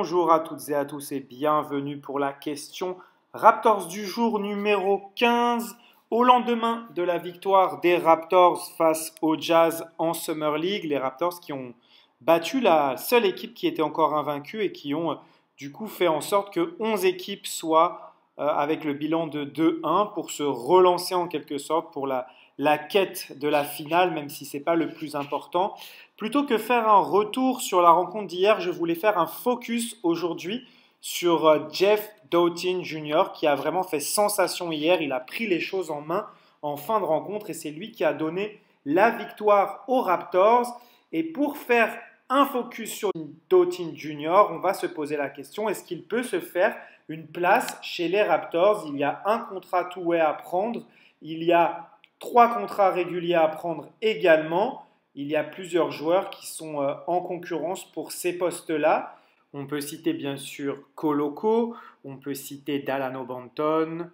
Bonjour à toutes et à tous et bienvenue pour la question Raptors du jour numéro 15. Au lendemain de la victoire des Raptors face au Jazz en Summer League, les Raptors qui ont battu la seule équipe qui était encore invaincue et qui ont du coup fait en sorte que 11 équipes soient avec le bilan de 2-1 pour se relancer en quelque sorte pour la quête de la finale, même si ce n'est pas le plus important. Plutôt que faire un retour sur la rencontre d'hier, je voulais faire un focus aujourd'hui sur Jeff Doughtin Jr. qui a vraiment fait sensation hier. Il a pris les choses en main en fin de rencontre et c'est lui qui a donné la victoire aux Raptors. Et pour faire un focus sur Doughtin Jr., on va se poser la question, est-ce qu'il peut se faire une place chez les Raptors? Il y a un contrat two-way à prendre, il y a 3 contrats réguliers à prendre également. Il y a plusieurs joueurs qui sont en concurrence pour ces postes-là. On peut citer bien sûr Koloko, on peut citer Dalano Banton,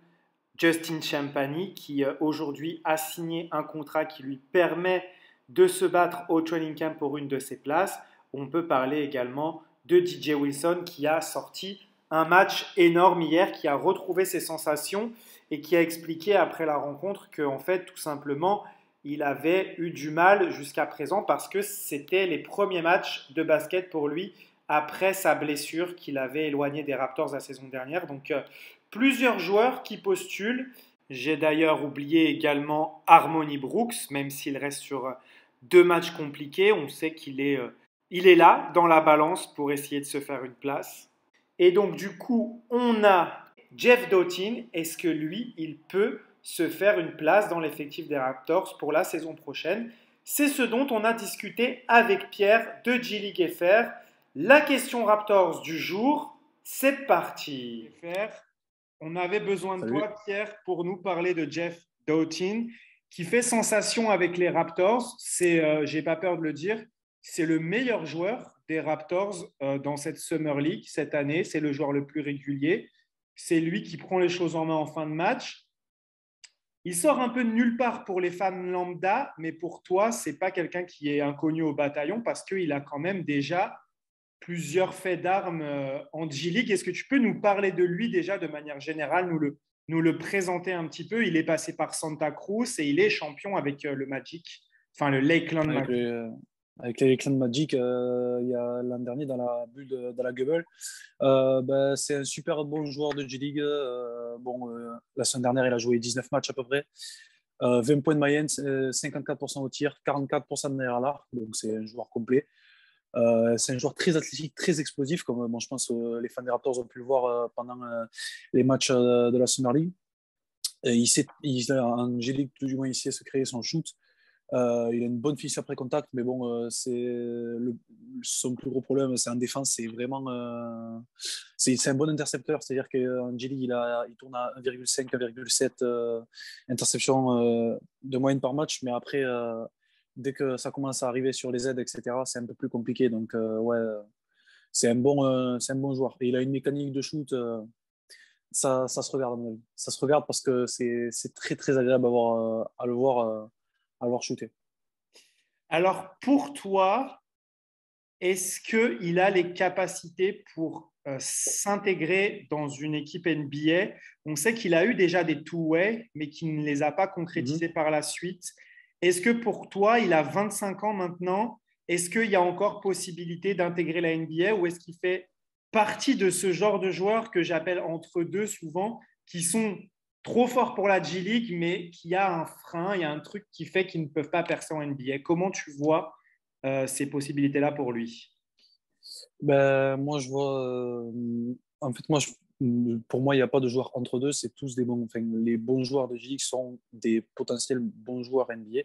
Justin Champagny qui aujourd'hui a signé un contrat qui lui permet de se battre au training camp pour une de ses places. On peut parler également de DJ Wilson qui a sorti un match énorme hier, qui a retrouvé ses sensations et qui a expliqué après la rencontre qu'en fait tout simplement il avait eu du mal jusqu'à présent parce que c'était les premiers matchs de basket pour lui après sa blessure qu'il avait éloigné des Raptors la saison dernière. Donc plusieurs joueurs qui postulent. J'ai d'ailleurs oublié également Harmony Brooks, même s'il reste sur 2 matchs compliqués. On sait il est là dans la balance pour essayer de se faire une place. Et donc du coup, on a Jeff Doughtin. Est-ce que lui, il peut se faire une place dans l'effectif des Raptors pour la saison prochaine? C'est ce dont on a discuté avec Pierre de G-League FR. La question Raptors du jour, c'est parti. On avait besoin de Salut. toi, Pierre, pour nous parler de Jeff Doughtin, qui fait sensation avec les Raptors. J'ai pas peur de le dire, c'est le meilleur joueur des Raptors dans cette Summer League cette année. C'est le joueur le plus régulier. C'est lui qui prend les choses en main en fin de match. Il sort un peu de nulle part pour les fans lambda, mais pour toi, c'est pas quelqu'un qui est inconnu au bataillon parce qu'il a quand même déjà plusieurs faits d'armes en G-League. Est-ce que tu peux nous parler de lui déjà de manière générale, nous le présenter un petit peu? Il est passé par Santa Cruz et il est champion avec le Magic, enfin le Lakeland Avec Magic. les Clan Magic, il y a l'an dernier dans la bulle dans la Gubble. C'est un super bon joueur de G-League. La semaine dernière, il a joué 19 matchs à peu près. 20 points de moyenne, 54% au tir, 44% de derrière à l'arc. Donc c'est un joueur complet. C'est un joueur très athlétique, très explosif, comme je pense les fans des Raptors ont pu le voir pendant les matchs de la Summer League. Et en G-League, tout du moins, il sait se créer son shoot. Il a une bonne fiche après contact, mais bon, son plus gros problème, c'est en défense, c'est vraiment. C'est un bon intercepteur, c'est-à-dire qu'en G-League, il tourne à 1,5, 1,7 interceptions de moyenne par match, mais après, dès que ça commence à arriver sur les aides, etc., c'est un peu plus compliqué. Donc, ouais, c'est un bon joueur. Et il a une mécanique de shoot, ça se regarde, à mon avis. Ça se regarde parce que c'est très, très agréable à le voir shooter. Alors pour toi, est-ce qu'il a les capacités pour s'intégrer dans une équipe NBA? On sait qu'il a eu déjà des two-way, mais qu'il ne les a pas Mhm. concrétisés par la suite. Est-ce que pour toi, il a 25 ans maintenant? Est-ce qu'il y a encore possibilité d'intégrer la NBA ou est-ce qu'il fait partie de ce genre de joueurs que j'appelle entre deux souvent, qui sont trop forts pour la G-League, mais qui a un frein, il y a un truc qui fait qu'ils ne peuvent pas percer en NBA? Comment tu vois ces possibilités-là pour lui? Moi, je vois. En fait, pour moi, il n'y a pas de joueurs entre deux. C'est tous des bons. Enfin, les bons joueurs de G-League sont des potentiels bons joueurs NBA.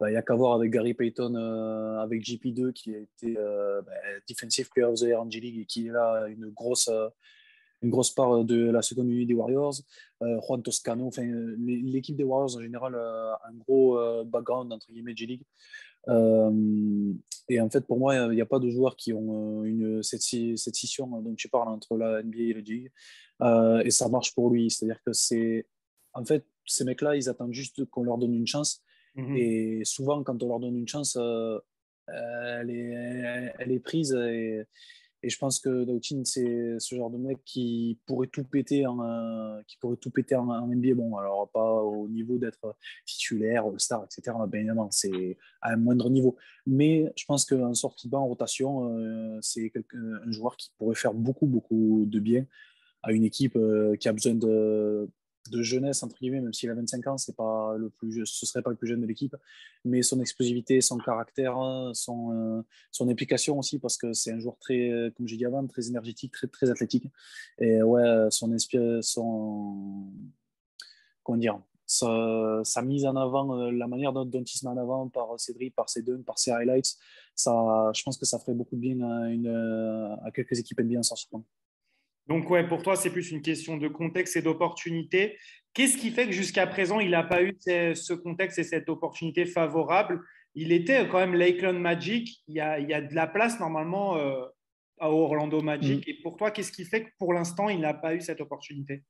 Il n'y a qu'à voir avec Gary Payton, avec JP2, qui a été Defensive Player of the Year en G-League et qui est là une grosse part de la seconde unité des Warriors. Juan Toscano, enfin, l'équipe des Warriors en général a un gros background entre guillemets G-League. Et en fait, pour moi, il n'y a pas de joueurs qui ont cette scission dont tu parles entre la NBA et le G. Et ça marche pour lui. C'est-à-dire que en fait, ces mecs-là, ils attendent juste qu'on leur donne une chance. Mhm. Et souvent, quand on leur donne une chance, elle est prise. Et je pense que Dautin, c'est ce genre de mec qui pourrait tout péter en NBA. Bon, alors pas au niveau d'être titulaire, All-Star, etc. Bien évidemment, c'est à un moindre niveau. Mais je pense qu'en sortie de banc, en rotation, c'est un joueur qui pourrait faire beaucoup, beaucoup de bien à une équipe qui a besoin de jeunesse, entre guillemets, même s'il a 25 ans, ce serait pas le plus jeune de l'équipe, mais son explosivité, son caractère, son implication aussi, parce que c'est un joueur très, comme j'ai dit avant, très énergétique, très, très athlétique. Et ouais, comment dire, sa mise en avant, la manière dont il se met en avant par ses dribbles, par ses dunks, par ses highlights, je pense que ça ferait beaucoup de bien à quelques équipes NBA en sortie. Donc, ouais, pour toi, c'est plus une question de contexte et d'opportunité. Qu'est-ce qui fait que jusqu'à présent, il n'a pas eu ce contexte et cette opportunité favorable? Il était quand même Lakeland Magic. Il y a de la place normalement à Orlando Magic. Et pour toi, qu'est-ce qui fait que pour l'instant, il n'a pas eu cette opportunité?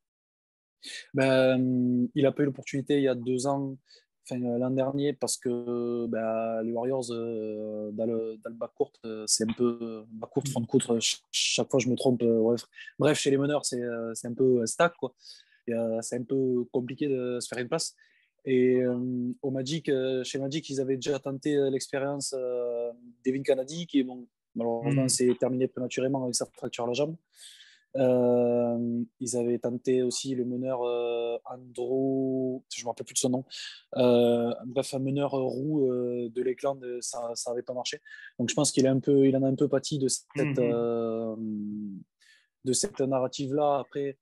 Il n'a pas eu l'opportunité il y a 2 ans, enfin, l'an dernier, parce que les Warriors, dans le backcourt, c'est un peu backcourt, frontcourt, chaque fois je me trompe. Bref, chez les meneurs, c'est un peu stack, quoi. C'est un peu compliqué de se faire une place. Et chez Magic, ils avaient déjà tenté l'expérience d'Evin Kennedy, qui, bon, malheureusement, Hmm. s'est terminé prématurément avec sa fracture à la jambe. Ils avaient tenté aussi le meneur Andrew, je ne me rappelle plus de son nom. Bref, un meneur roux de Lakeland, ça n'avait pas marché. Donc je pense il en a un peu pâti Mhm. de cette narrative-là. Après,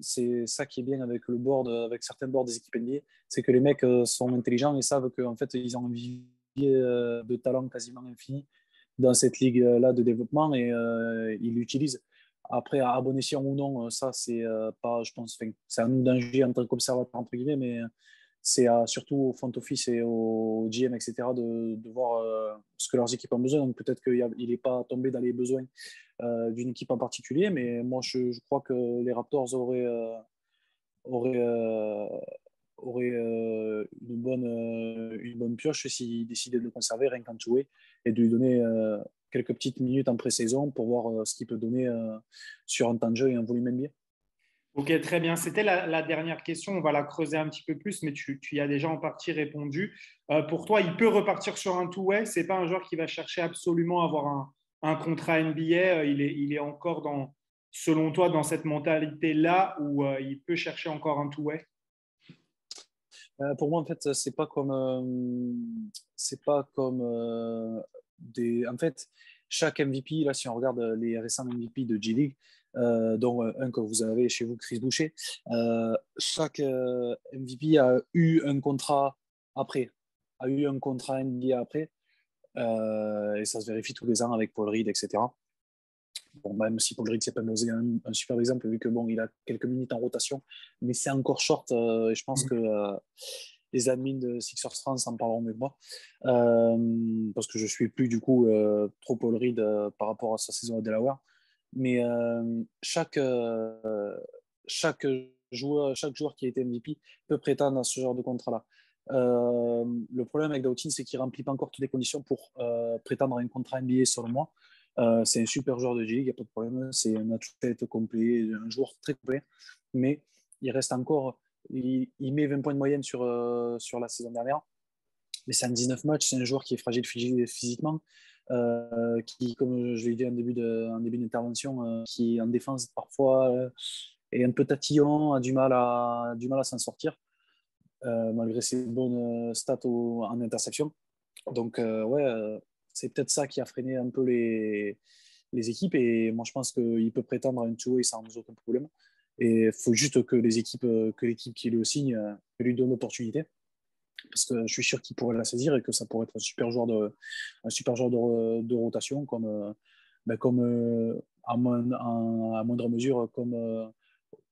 c'est ça qui est bien avec le board, avec certains boards des équipes NBA, c'est que les mecs sont intelligents et savent qu'en fait, ils ont un vivier de talent quasiment infini dans cette ligue-là de développement et ils l'utilisent. Après, à bon escient ou non, ça, c'est pas, je pense, c'est à nous d'agir en tant qu'observateur, entre guillemets, mais c'est surtout au front office et au GM, etc., de voir ce que leurs équipes ont besoin. Donc peut-être qu'il n'est pas tombé dans les besoins d'une équipe en particulier, mais moi, je crois que les Raptors auraient, euh, auraient une bonne pioche s'ils décidaient de le conserver, rien qu'en jouer, et de lui donner quelques petites minutes en pré-saison pour voir ce qu'il peut donner sur un temps de jeu et un volume NBA. Ok, très bien. C'était la dernière question. On va la creuser un petit peu plus, mais tu y as déjà en partie répondu. Pour toi, il peut repartir sur un two-way. C'est pas un joueur qui va chercher absolument à avoir un contrat NBA. Il est encore selon toi, dans cette mentalité-là où il peut chercher encore un two-way. Pour moi, en fait, c'est pas comme en fait, chaque MVP, là, si on regarde les récents MVP de G-League, dont un que vous avez chez vous, Chris Boucher, chaque MVP a eu un contrat après, a eu un contrat NBA après, et ça se vérifie tous les ans avec Paul Reed, etc. Bon, même si Paul Reed, c'est pas un super exemple, vu que bon, il a quelques minutes en rotation, mais c'est encore short, et je pense que les admins de Sixers France en parleront mieux que moi, parce que je suis plus du coup trop Paul Reed par rapport à sa saison à Delaware. Mais chaque joueur qui a été MVP peut prétendre à ce genre de contrat-là. Le problème avec Doughty, c'est qu'il ne remplit pas encore toutes les conditions pour prétendre à un contrat NBA, selon moi. C'est un super joueur de G-League, il n'y a pas de problème. C'est un athlète complet, un joueur très complet. Mais il reste encore. Il met 20 points de moyenne sur la saison dernière. Mais c'est un 19 matchs. C'est un joueur qui est fragile physiquement. Qui, comme je l'ai dit en début d'intervention, qui en défense parfois est un peu tatillon, a du mal à s'en sortir, malgré ses bonnes stats en interception. Donc, ouais, c'est peut-être ça qui a freiné un peu les équipes. Et moi, je pense qu'il peut prétendre à une two-way sans aucun problème. Et il faut juste que l'équipe qui le signe lui donne l'opportunité. Parce que je suis sûr qu'il pourrait la saisir et que ça pourrait être un super joueur de rotation, comme à moindre mesure, comme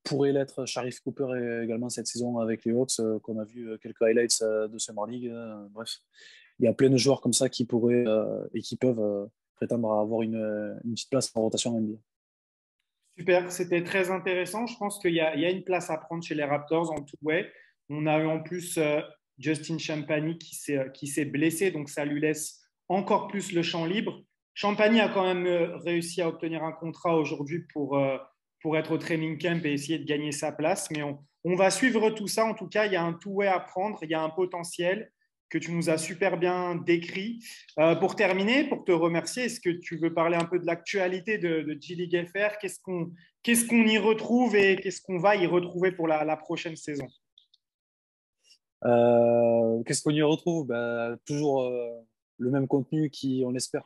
pourrait l'être Sharif Cooper également cette saison avec les Hawks, qu'on a vu quelques highlights de Summer League. Bref, il y a plein de joueurs comme ça qui pourraient et qui peuvent prétendre à avoir une petite place en rotation NBA. Super, c'était très intéressant. Je pense qu'il y a une place à prendre chez les Raptors en two-way. On a eu en plus Justin Champagny qui s'est blessé, donc ça lui laisse encore plus le champ libre. Champagny a quand même réussi à obtenir un contrat aujourd'hui pour être au training camp et essayer de gagner sa place. Mais on va suivre tout ça. En tout cas, il y a un two-way à prendre, il y a un potentiel que tu nous as super bien décrit. Pour terminer, pour te remercier, est-ce que tu veux parler un peu de l'actualité de G-League FR? Qu'est-ce qu'on y retrouve et qu'est-ce qu'on va y retrouver pour la prochaine saison? Qu'est-ce qu'on y retrouve? Ben, toujours le même contenu qui, on l'espère,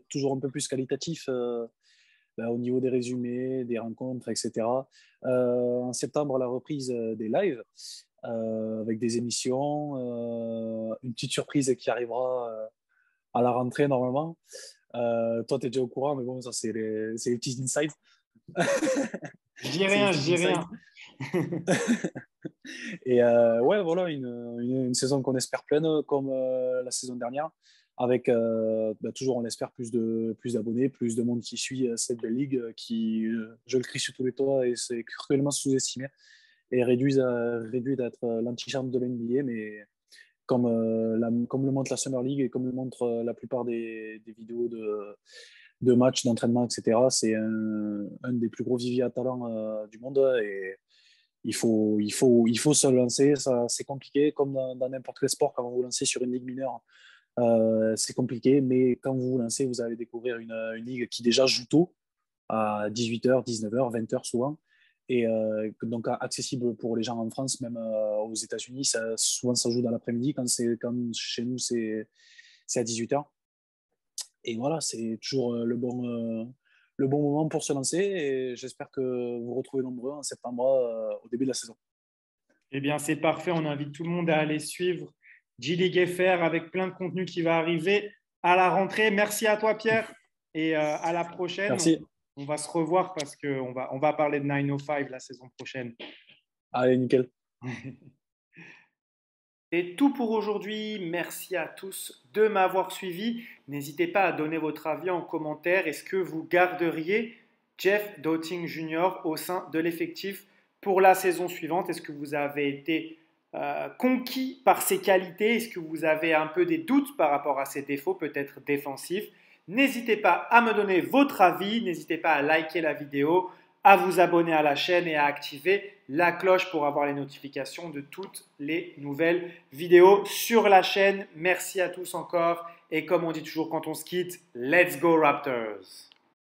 toujours un peu plus qualitatif ben, au niveau des résumés, des rencontres, etc. En septembre, la reprise des lives avec des émissions, une petite surprise qui arrivera à la rentrée normalement. Toi, tu es déjà au courant, mais bon, ça, c'est les petits insights. Je dis C'est les rien, je petits dis insights. rien. Et ouais, voilà, une saison qu'on espère pleine comme la saison dernière, avec bah, toujours, on espère, plus d'abonnés, plus de monde qui suit cette belle ligue qui, je le crie sur tous les toits, et c'est cruellement sous-estimé et réduit d'être l'antichambre de l'NBA, mais comme le montre la Summer League et comme le montre la plupart des vidéos de matchs, d'entraînement, etc., c'est un des plus gros viviers à talent du monde et il faut se lancer. Ça, c'est compliqué, comme dans n'importe quel sport, quand vous vous lancez sur une ligue mineure, c'est compliqué, mais quand vous vous lancez, vous allez découvrir une ligue qui déjà joue tôt, à 18h, 19h, 20h souvent, et donc accessible pour les gens en France, même aux États-Unis. Souvent, ça joue dans l'après-midi, quand chez nous, c'est à 18h. Et voilà, c'est toujours le bon moment pour se lancer, et j'espère que vous vous retrouvez nombreux en septembre au début de la saison. Eh bien, c'est parfait. On invite tout le monde à aller suivre G-League FR avec plein de contenu qui va arriver à la rentrée. Merci à toi, Pierre, et à la prochaine. Merci. On va se revoir parce qu'on va parler de 905 la saison prochaine. Allez, nickel. C'est tout pour aujourd'hui. Merci à tous de m'avoir suivi. N'hésitez pas à donner votre avis en commentaire. Est-ce que vous garderiez Jeff Dotting Jr. au sein de l'effectif pour la saison suivante? Est-ce que vous avez été conquis par ses qualités? Est-ce que vous avez un peu des doutes par rapport à ses défauts, peut-être défensifs? N'hésitez pas à me donner votre avis. N'hésitez pas à liker la vidéo, à vous abonner à la chaîne et à activer la cloche pour avoir les notifications de toutes les nouvelles vidéos sur la chaîne. Merci à tous encore et comme on dit toujours quand on se quitte, let's go Raptors!